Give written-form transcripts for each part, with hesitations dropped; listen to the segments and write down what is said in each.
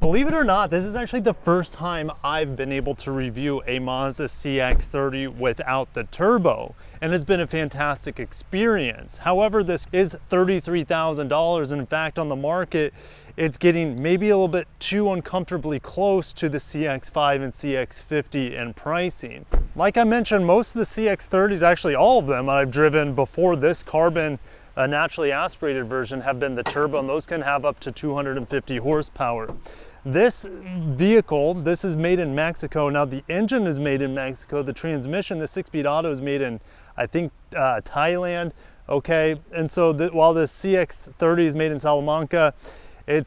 Believe it or not, this is actually the first time I've been able to review a Mazda CX-30 without the turbo, and it's been a fantastic experience. However, this is $33,000, and in fact on the market, it's getting maybe a little bit too uncomfortably close to the CX-5 and CX-50 in pricing. Like I mentioned, most of the CX-30s, actually all of them I've driven before this carbon naturally aspirated version, have been the turbo, and those can have up to 250 horsepower. This vehicle, this is made in Mexico. Now the engine is made in Mexico. The transmission, the 6-speed auto, is made in, I think, Thailand. Okay, and so while the CX-30 is made in Salamanca,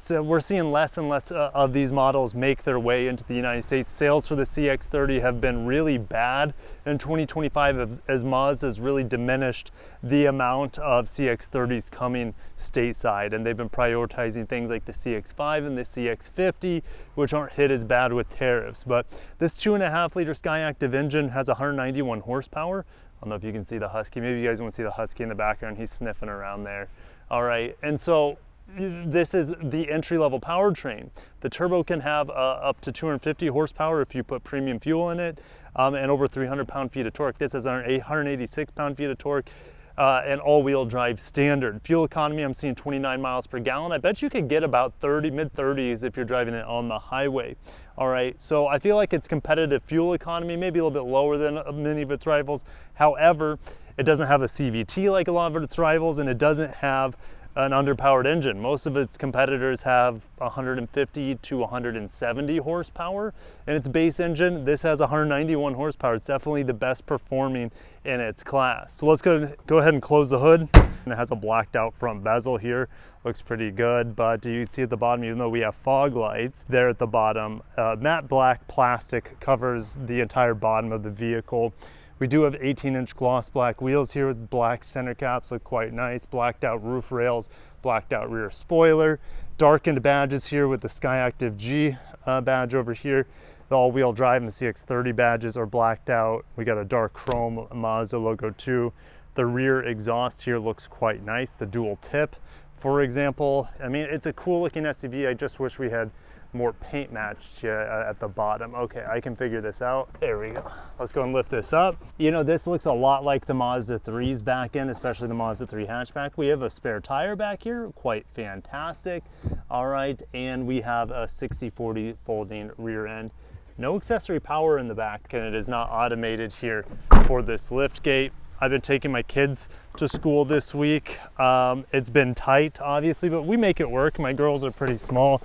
we're seeing less and less of these models make their way into the United States. Sales for the CX-30 have been really bad in 2025 as Mazda has really diminished the amount of CX-30s coming stateside, and they've been prioritizing things like the CX-5 and the CX-50, which aren't hit as bad with tariffs. But this 2.5-liter Skyactiv engine has 191 horsepower. I don't know if you can see the Husky. Maybe you guys want to see the Husky in the background. He's sniffing around there. All right, and so this is the entry-level powertrain. The turbo can have up to 250 horsepower if you put premium fuel in it, and over 300 pound-feet of torque. This has 886 pound-feet of torque, and all-wheel drive standard. Fuel economy, I'm seeing 29 miles per gallon. I bet you could get about mid-30s if you're driving it on the highway. All right, so I feel like it's competitive fuel economy, maybe a little bit lower than many of its rivals. However, it doesn't have a CVT like a lot of its rivals, and it doesn't have an underpowered engine. Most of its competitors have 150 to 170 horsepower in its base engine. This has 191 horsepower. It's definitely the best performing in its class. So let's go ahead and close the hood. And it has a blacked out front bezel here. Looks pretty good, but you see at the bottom, even though we have fog lights there at the bottom, matte black plastic covers the entire bottom of the vehicle. We do have 18-inch gloss black wheels here with black center caps, look quite nice. Blacked out roof rails, blacked out rear spoiler. Darkened badges here with the Skyactiv-G badge over here. The all-wheel drive and the CX-30 badges are blacked out. We got a dark chrome Mazda logo too. The rear exhaust here looks quite nice. The dual tip, for example. I mean, it's a cool looking SUV. I just wish we had more paint matched at the bottom. Okay, I can figure this out. There we go. Let's go and lift this up. You know, this looks a lot like the Mazda 3's back end, especially the Mazda 3 hatchback. We have a spare tire back here, quite fantastic. All right, and we have a 60/40 folding rear end. No accessory power in the back, and it is not automated here for this lift gate. I've been taking my kids to school this week. It's been tight, obviously, but we make it work. My girls are pretty small.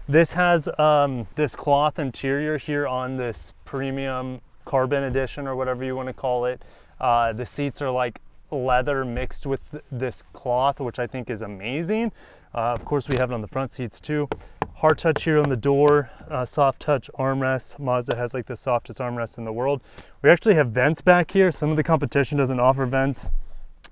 This has this cloth interior here on this premium carbon edition, or whatever you want to call it. The seats are like leather mixed with this cloth, which I think is amazing. Of course, we have it on the front seats too. Hard touch here on the door, soft touch armrest. Mazda has like the softest armrest in the world. We actually have vents back here. Some of the competition doesn't offer vents.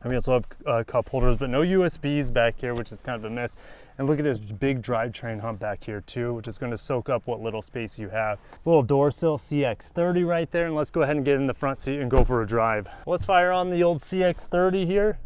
We also have cup holders, but no USBs back here, which is kind of a miss. And look at this big drivetrain hump back here too, which is going to soak up what little space you have. Little door sill CX-30 right there, and let's go ahead and get in the front seat and go for a drive. Let's fire on the old CX-30 here.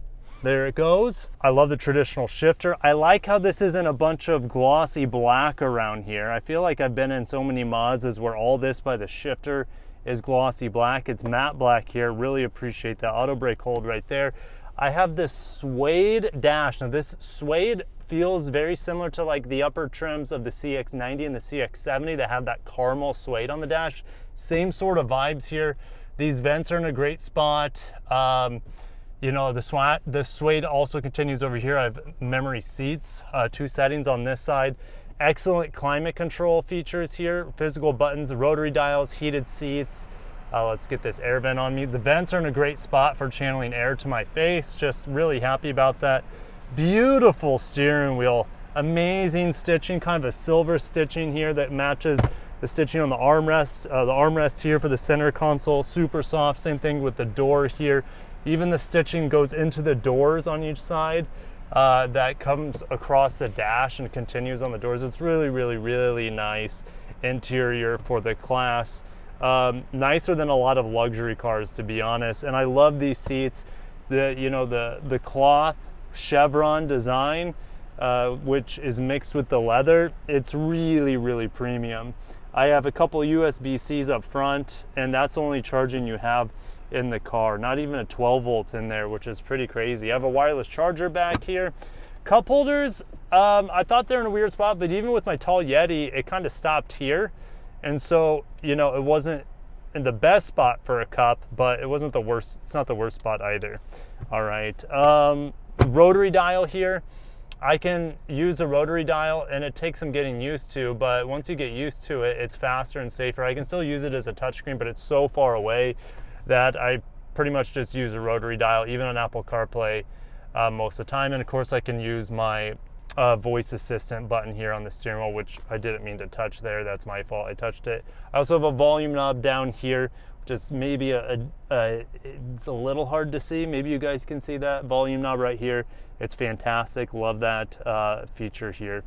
There it goes. I love the traditional shifter. I like how this isn't a bunch of glossy black around here. I feel like I've been in so many Mazdas where all this by the shifter is glossy black. It's matte black here. Really appreciate that auto brake hold right there. I have this suede dash. Now this suede feels very similar to like the upper trims of the CX-90 and the CX-70 that have that caramel suede on the dash. Same sort of vibes here. These vents are in a great spot. You know, the suede also continues over here. I have memory seats, 2 settings on this side. Excellent climate control features here. Physical buttons, rotary dials, heated seats. Let's get this air vent on me. The vents are in a great spot for channeling air to my face. Just really happy about that. Beautiful steering wheel. Amazing stitching, kind of a silver stitching here that matches the stitching on the armrest. The armrest here for the center console, super soft. Same thing with the door here. Even the stitching goes into the doors on each side. That comes across the dash and continues on the doors. It's really, really, really nice interior for the class. Nicer than a lot of luxury cars, to be honest. And I love these seats. The cloth chevron design which is mixed with the leather. It's really, really premium. I have a couple USB-Cs up front, and that's the only charging you have in the car. Not even a 12 volt in there, which is pretty crazy. I have a wireless charger back here. Cup holders, I thought they're in a weird spot, but even with my tall Yeti, it kind of stopped here. And so, you know, it wasn't in the best spot for a cup, but it wasn't the worst. It's not the worst spot either. All right, rotary dial here. I can use a rotary dial, and it takes some getting used to, but once you get used to it, it's faster and safer. I can still use it as a touchscreen, but it's so far away that I pretty much just use a rotary dial, even on Apple CarPlay most of the time. And of course, I can use my voice assistant button here on the steering wheel, which I didn't mean to touch there. That's my fault. I touched it. I also have a volume knob down here, which is maybe it's a little hard to see. Maybe you guys can see that volume knob right here. It's fantastic. Love that feature here,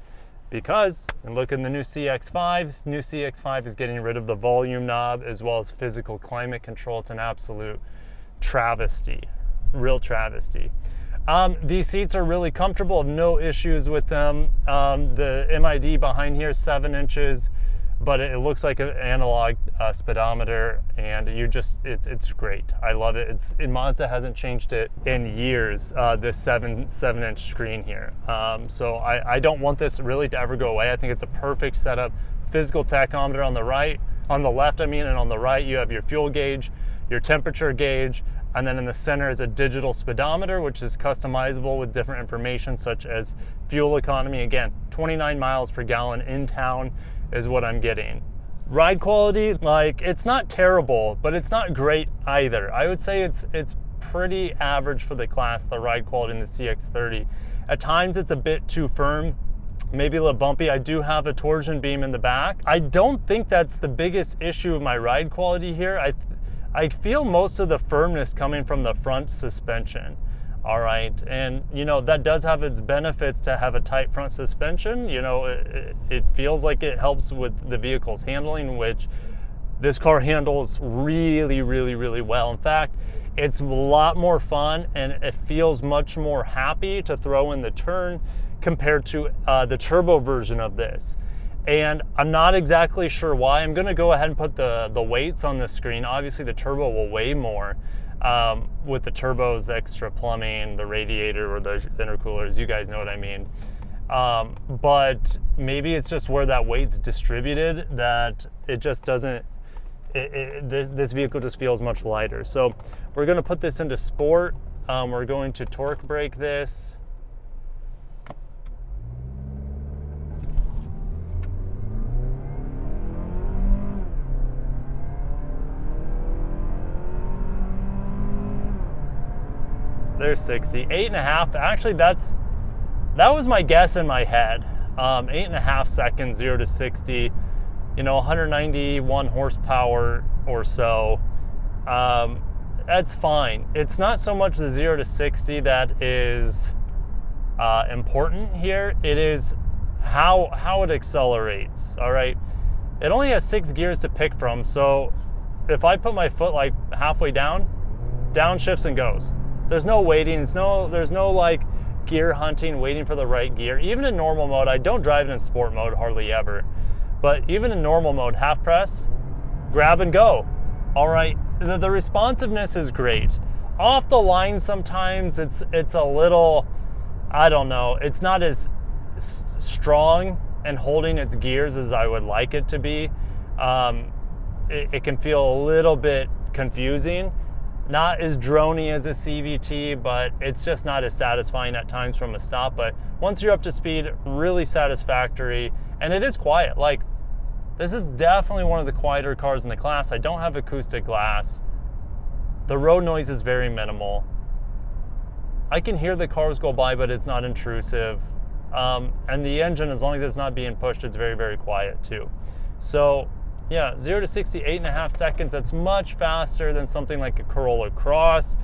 because, and look in the new CX-5, new CX-5 is getting rid of the volume knob as well as physical climate control. It's an absolute travesty, real travesty. These seats are really comfortable, no issues with them. The MID behind here is 7 inches, but it looks like an analog speedometer, and it's great. I love it. Mazda hasn't changed it in years, this 7-inch screen here. So I don't want this really to ever go away. I think it's a perfect setup. Physical tachometer on the right, on the left, and on the right you have your fuel gauge, your temperature gauge, and then in the center is a digital speedometer, which is customizable with different information such as fuel economy. Again, 29 miles per gallon in town is what I'm getting. Ride quality, like, it's not terrible, but it's not great either. I would say it's pretty average for the class, the ride quality in the CX-30. At times it's a bit too firm, maybe a little bumpy. I do have a torsion beam in the back. I don't think that's the biggest issue of my ride quality here. I feel most of the firmness coming from the front suspension. All right, and you know, that does have its benefits to have a tight front suspension. You know, it feels like it helps with the vehicle's handling, which this car handles really, really, really well. In fact, it's a lot more fun, and it feels much more happy to throw in the turn compared to the turbo version of this. And I'm not exactly sure why. I'm gonna go ahead and put the weights on the screen. Obviously the turbo will weigh more with the turbos, the extra plumbing, the radiator, or the intercoolers, you guys know what I mean. But maybe it's just where that weight's distributed that it just doesn't, this vehicle just feels much lighter. So we're gonna put this into sport. We're going to torque brake this. There's 60, 8.5. Actually, that was my guess in my head. 8.5 seconds, 0 to 60. You know, 191 horsepower or so. That's fine. It's not so much the 0 to 60 that is important here. It is how it accelerates. All right. It only has 6 gears to pick from. So if I put my foot like halfway down, downshifts and goes. There's no waiting. There's no like gear hunting, waiting for the right gear. Even in normal mode, I don't drive it in sport mode hardly ever, but even in normal mode, half press, grab and go. All right, the responsiveness is great. Off the line sometimes it's a little, I don't know, it's not as strong and holding its gears as I would like it to be. It can feel a little bit confusing. Not as droney as a CVT, but it's just not as satisfying at times from a stop. But once you're up to speed, really satisfactory. And it is quiet. Like, this is definitely one of the quieter cars in the class. I don't have acoustic glass. The road noise is very minimal. I can hear the cars go by, but it's not intrusive. And the engine, as long as it's not being pushed, it's very, very quiet too. So yeah, 0 to 60, 8.5 seconds. That's much faster than something like a Corolla Cross,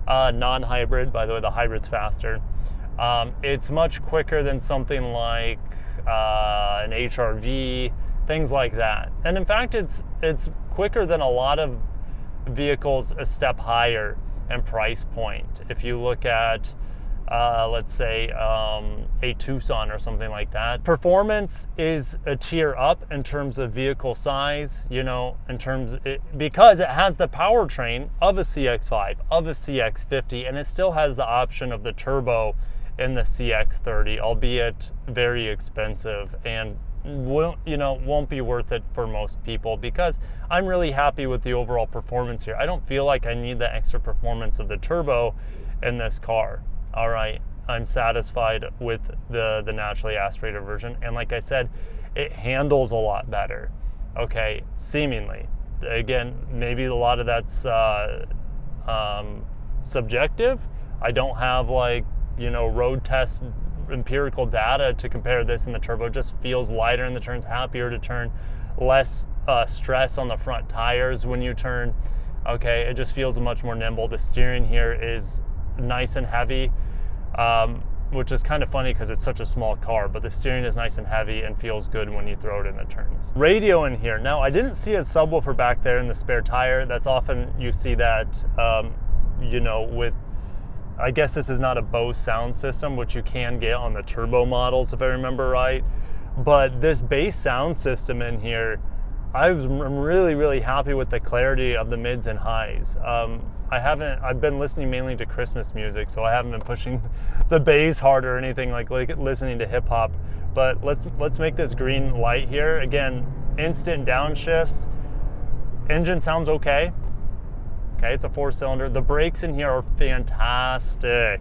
non-hybrid. By the way, the hybrid's faster. It's much quicker than something like an HR-V, things like that. And in fact, it's quicker than a lot of vehicles a step higher in price point. If you look at let's say a Tucson or something like that. Performance is a tier up in terms of vehicle size, you know, because it has the powertrain of a CX-5, of a CX-50, and it still has the option of the turbo in the CX-30, albeit very expensive, and won't be worth it for most people, because I'm really happy with the overall performance here. I don't feel like I need the extra performance of the turbo in this car. All right, I'm satisfied with the naturally aspirated version, and like I said, it handles a lot better. Okay, seemingly. Again, maybe a lot of that's subjective. I don't have, like, road test empirical data to compare this, and the turbo just feels lighter in the turns, happier to turn, less stress on the front tires when you turn. Okay, it just feels much more nimble. The steering here is nice and heavy, which is kind of funny because it's such a small car, but the steering is nice and heavy and feels good when you throw it in the turns. Radio in here. Now, I didn't see a subwoofer back there in the spare tire. That's often you see that, with, I guess this is not a Bose sound system, which you can get on the turbo models if I remember right, but this bass sound system in here, I'm really, really happy with the clarity of the mids and highs. I've been listening mainly to Christmas music, so I haven't been pushing the bass hard or anything like listening to hip hop. But let's make this green light here. Again, instant downshifts. Engine sounds okay. Okay, it's a 4-cylinder. The brakes in here are fantastic.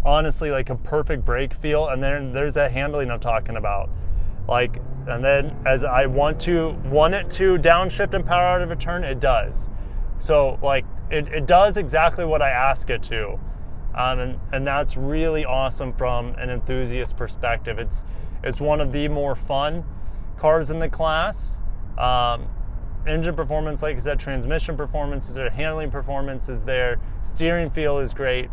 Honestly, like a perfect brake feel. And then there's that handling I'm talking about. And then as I want it to downshift and power out of a turn, it does. So it does exactly what I ask it to. And that's really awesome from an enthusiast perspective. It's one of the more fun cars in the class. Engine performance, like I said, transmission performance is there, handling performance is there, steering feel is great.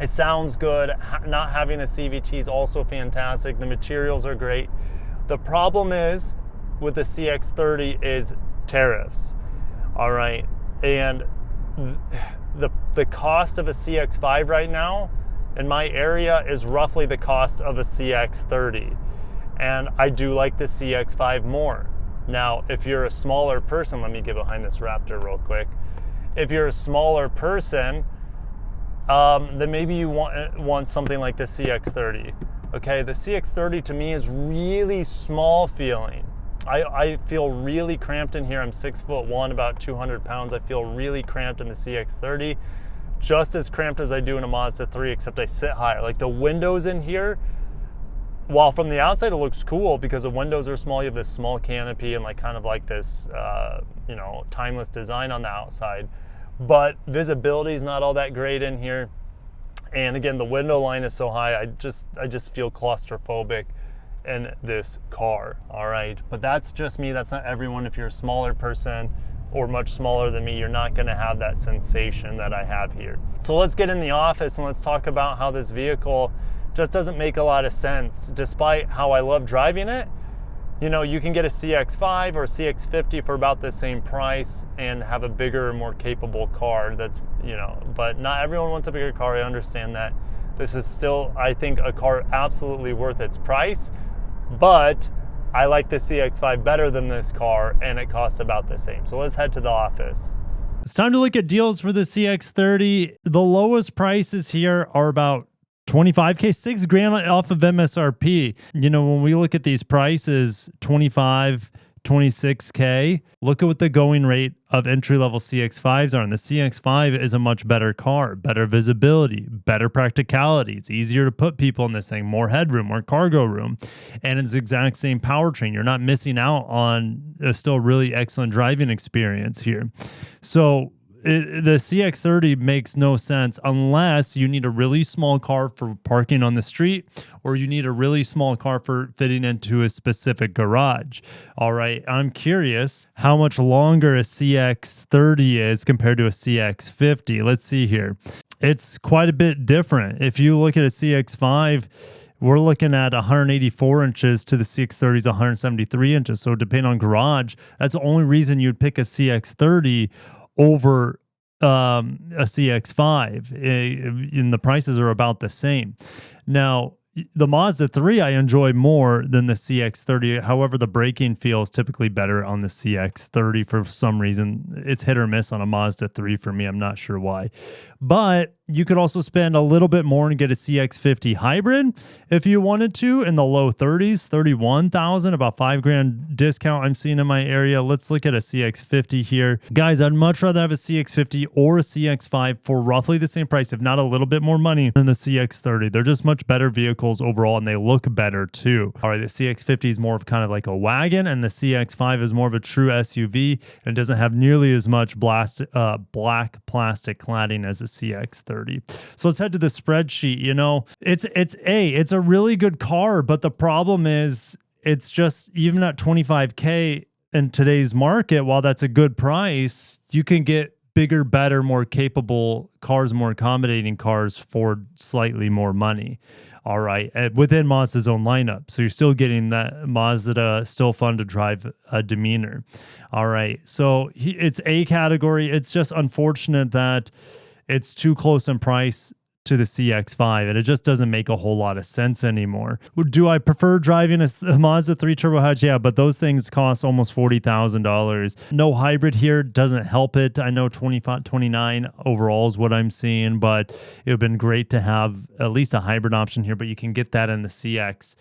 It sounds good. Not having a CVT is also fantastic. The materials are great. The problem is with the CX-30 is tariffs. All right, and the cost of a CX-5 right now in my area is roughly the cost of a CX-30, and I do like the CX-5 more. Now, if you're a smaller person, let me get behind this Raptor real quick. If you're a smaller person, then maybe you want something like the CX-30. Okay, the CX-30 to me is really small feeling. I feel really cramped in here. I'm 6'1", about 200 pounds. I feel really cramped in the CX-30, just as cramped as I do in a Mazda 3, except I sit higher. Like the windows in here, while from the outside it looks cool because the windows are small, you have this small canopy and kind of like this, timeless design on the outside. But visibility is not all that great in here. And again, the window line is so high, I just feel claustrophobic in this car. All right, but that's just me. That's not everyone. If you're a smaller person or much smaller than me, you're not going to have that sensation that I have here. So let's get in the office and let's talk about how this vehicle just doesn't make a lot of sense, despite how I love driving it. You can get a CX-5 or a CX-50 for about the same price and have a bigger, more capable car. But not everyone wants a bigger car. I understand that. This is still, I think, a car absolutely worth its price, but I like the CX-5 better than this car, and it costs about the same. So let's head to the office. It's time to look at deals for the CX-30. The lowest prices here are about $25K, $6,000 off of MSRP. When we look at these prices, 25, 26K, look at what the going rate of entry-level CX-5s are. And the CX-5 is a much better car, better visibility, better practicality. It's easier to put people in this thing, more headroom, more cargo room. And it's the exact same powertrain. You're not missing out on a still really excellent driving experience here. So the CX-30 makes no sense unless you need a really small car for parking on the street, or you need a really small car for fitting into a specific garage. All right, I'm curious how much longer a CX-30 is compared to a CX-50. Let's see here. It's quite a bit different. If you look at a CX-5, we're looking at 184 inches to the CX-30's 173 inches. So depending on garage, that's the only reason you'd pick a CX-30 over a CX-5, and the prices are about the same. Now, the Mazda 3 I enjoy more than the CX-30. However, the braking feels typically better on the CX-30 for some reason. It's hit or miss on a Mazda 3 for me. I'm not sure why. But you could also spend a little bit more and get a CX-50 hybrid if you wanted to in the low 30s, 31,000, about $5,000 discount I'm seeing in my area. Let's look at a CX-50 here. Guys, I'd much rather have a CX-50 or a CX-5 for roughly the same price, if not a little bit more money, than the CX-30. They're just much better vehicles overall, and they look better too. All right, the CX-50 is more of kind of like a wagon, and the CX-5 is more of a true SUV and doesn't have nearly as much black plastic cladding as the CX-30. So let's head to the spreadsheet. You know, it's a really good car, but the problem is it's just, even at $25K in today's market, while that's a good price, you can get bigger, better, more capable cars, more accommodating cars for slightly more money. All right, within Mazda's own lineup. So you're still getting that Mazda, still fun to drive demeanor. All right, so it's A category. It's just unfortunate that it's too close in price to the CX-5, and it just doesn't make a whole lot of sense anymore. Do I prefer driving a Mazda 3 Turbo Hatch? Yeah, but those things cost almost $40,000. No hybrid here doesn't help it. I know 25, 29 overall is what I'm seeing, but it would have been great to have at least a hybrid option here, but you can get that in the CX-50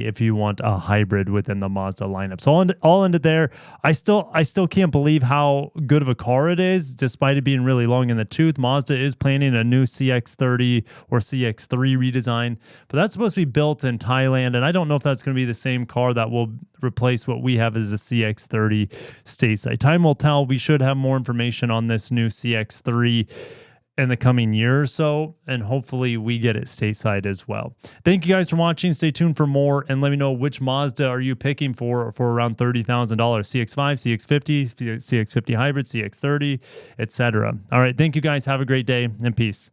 if you want a hybrid within the Mazda lineup. So all ended there. I still can't believe how good of a car it is, despite it being really long in the tooth. Mazda is planning a new CX-30 or CX-3 redesign, but that's supposed to be built in Thailand, and I don't know if that's going to be the same car that will replace what we have as a CX-30 stateside. Time will tell. We should have more information on this new CX-3 in the coming year or so, and hopefully we get it stateside as well. Thank you guys for watching. Stay tuned for more, and let me know which Mazda are you picking for around $30,000. CX-5, CX-50, CX-50 hybrid, CX-30, etc. All right, thank you guys. Have a great day, and peace.